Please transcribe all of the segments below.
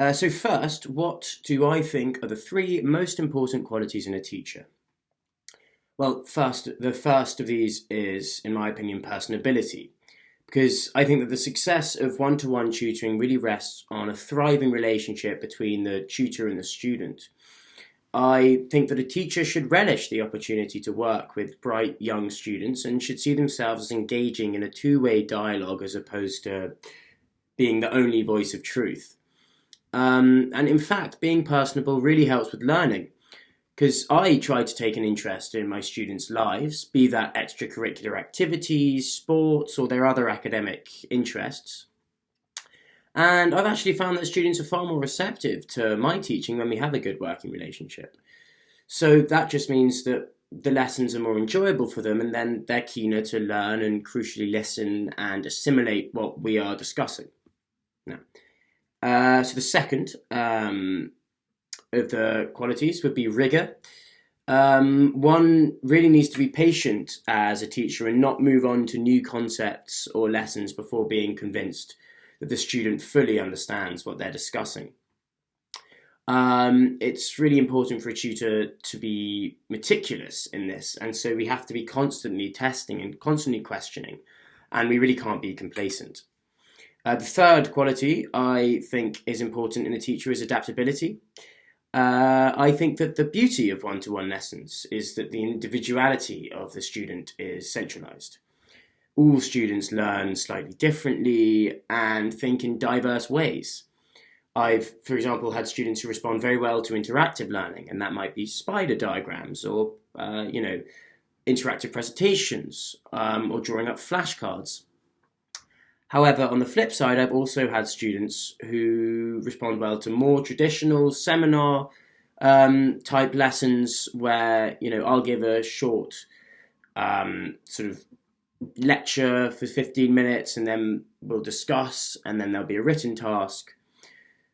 So first, what do I think are the three most important qualities in a teacher? Well, the first of these is, in my opinion, personability, because I think that the success of one-to-one tutoring really rests on a thriving relationship between the tutor and the student. I think that a teacher should relish the opportunity to work with bright young students and should see themselves as engaging in a two-way dialogue as opposed to being the only voice of truth. And in fact, being personable really helps with learning because I try to take an interest in my students' lives, be that extracurricular activities, sports, or their other academic interests. And I've actually found that students are far more receptive to my teaching when we have a good working relationship. So that just means that the lessons are more enjoyable for them, and then they're keener to learn and crucially listen and assimilate what we are discussing. Now, so the second of the qualities would be rigor. One really needs to be patient as a teacher and not move on to new concepts or lessons before being convinced that the student fully understands what they're discussing. It's really important for a tutor to be meticulous in this, and so we have to be constantly testing and constantly questioning, and we really can't be complacent. The third quality I think is important in a teacher is adaptability. I think that the beauty of one-to-one lessons is that the individuality of the student is centralized. All students learn slightly differently and think in diverse ways. I've, for example, had students who respond very well to interactive learning, and that might be spider diagrams or, interactive presentations or drawing up flashcards. However, on the flip side, I've also had students who respond well to more traditional seminar type lessons where, I'll give a short sort of lecture for 15 minutes and then we'll discuss and then there'll be a written task.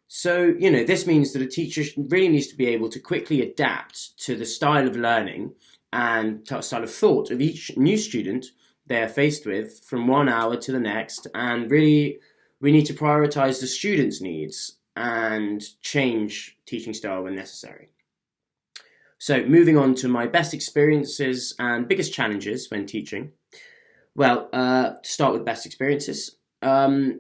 So, this means that a teacher really needs to be able to quickly adapt to the style of learning and style of thought of each new student they're faced with from 1 hour to the next, and really we need to prioritize the students' needs and change teaching style when necessary. So moving on to my best experiences and biggest challenges when teaching. Well, to start with best experiences,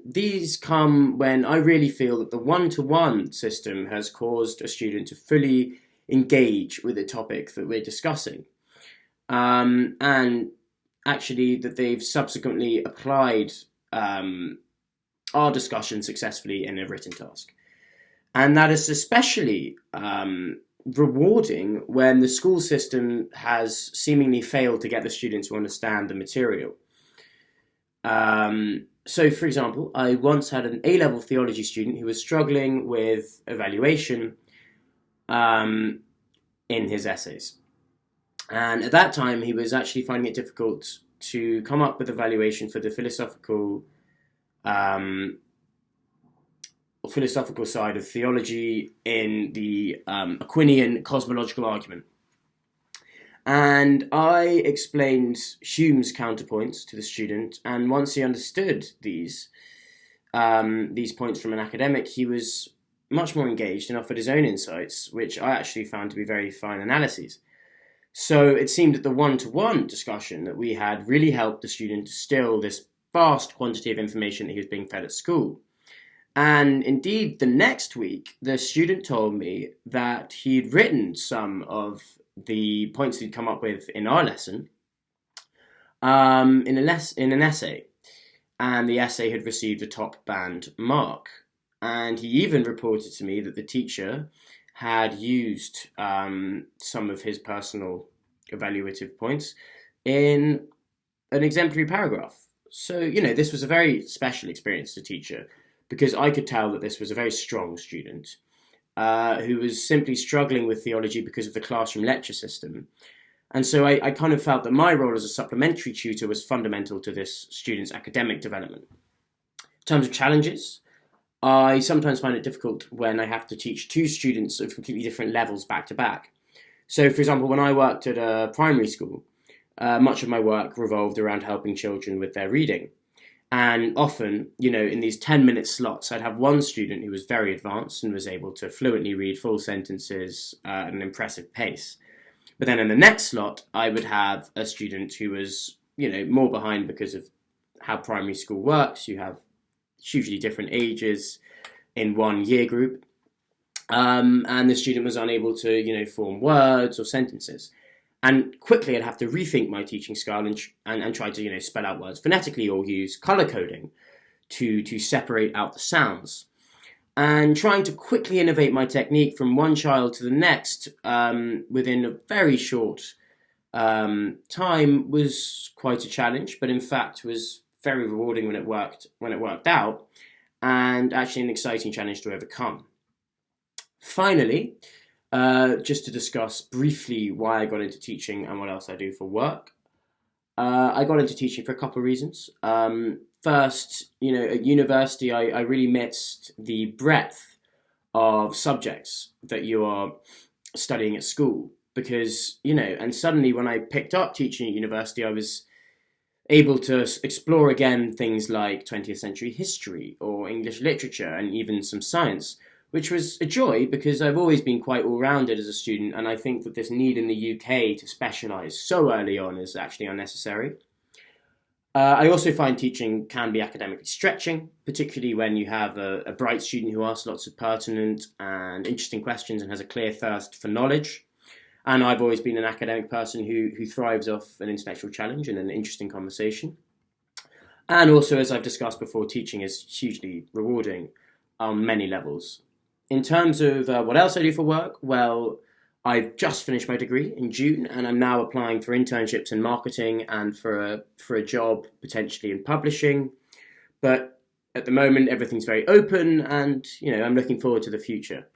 these come when I really feel that the one-to-one system has caused a student to fully engage with the topic that we're discussing. And actually that they've subsequently applied our discussion successfully in a written task. And that is especially rewarding when the school system has seemingly failed to get the students to understand the material. So, for example, I once had an A-level theology student who was struggling with evaluation in his essays. And at that time, he was actually finding it difficult to come up with a valuation for the philosophical side of theology in the Aquinian cosmological argument. And I explained Hume's counterpoints to the student, and once he understood these points from an academic, he was much more engaged and offered his own insights, which I actually found to be very fine analyses. So it seemed that the one-to-one discussion that we had really helped the student distill this vast quantity of information that he was being fed at school. And indeed, the next week, the student told me that he'd written some of the points he'd come up with in our lesson in an essay. And the essay had received a top band mark. And he even reported to me that the teacher had used some of his personal evaluative points in an exemplary paragraph. So, this was a very special experience as a teacher because I could tell that this was a very strong student who was simply struggling with theology because of the classroom lecture system. And so I kind of felt that my role as a supplementary tutor was fundamental to this student's academic development. In terms of challenges, I sometimes find it difficult when I have to teach two students of completely different levels back to back. So, for example, when I worked at a primary school, much of my work revolved around helping children with their reading. And often, in these 10-minute slots, I'd have one student who was very advanced and was able to fluently read full sentences at an impressive pace. But then in the next slot, I would have a student who was, more behind because of how primary school works. You have hugely different ages in one year group. And the student was unable to, form words or sentences. And quickly I'd have to rethink my teaching style and try to, spell out words phonetically or use color coding to separate out the sounds. And trying to quickly innovate my technique from one child to the next within a very short time was quite a challenge, but in fact was very rewarding when it worked out, and actually an exciting challenge to overcome. Finally, just to discuss briefly why I got into teaching and what else I do for work. I got into teaching for a couple of reasons. First, at university, I really missed the breadth of subjects that you are studying at school because, and suddenly when I picked up teaching at university, I was able to explore again things like 20th century history or English literature and even some science, which was a joy because I've always been quite all-rounded as a student, and I think that this need in the UK to specialise so early on is actually unnecessary. I also find teaching can be academically stretching, particularly when you have a bright student who asks lots of pertinent and interesting questions and has a clear thirst for knowledge. And I've always been an academic person who thrives off an intellectual challenge and an interesting conversation. And also, as I've discussed before, teaching is hugely rewarding on many levels. In terms of what else I do for work, well, I've just finished my degree in June, and I'm now applying for internships in marketing and for a job potentially in publishing. But at the moment, everything's very open, and I'm looking forward to the future.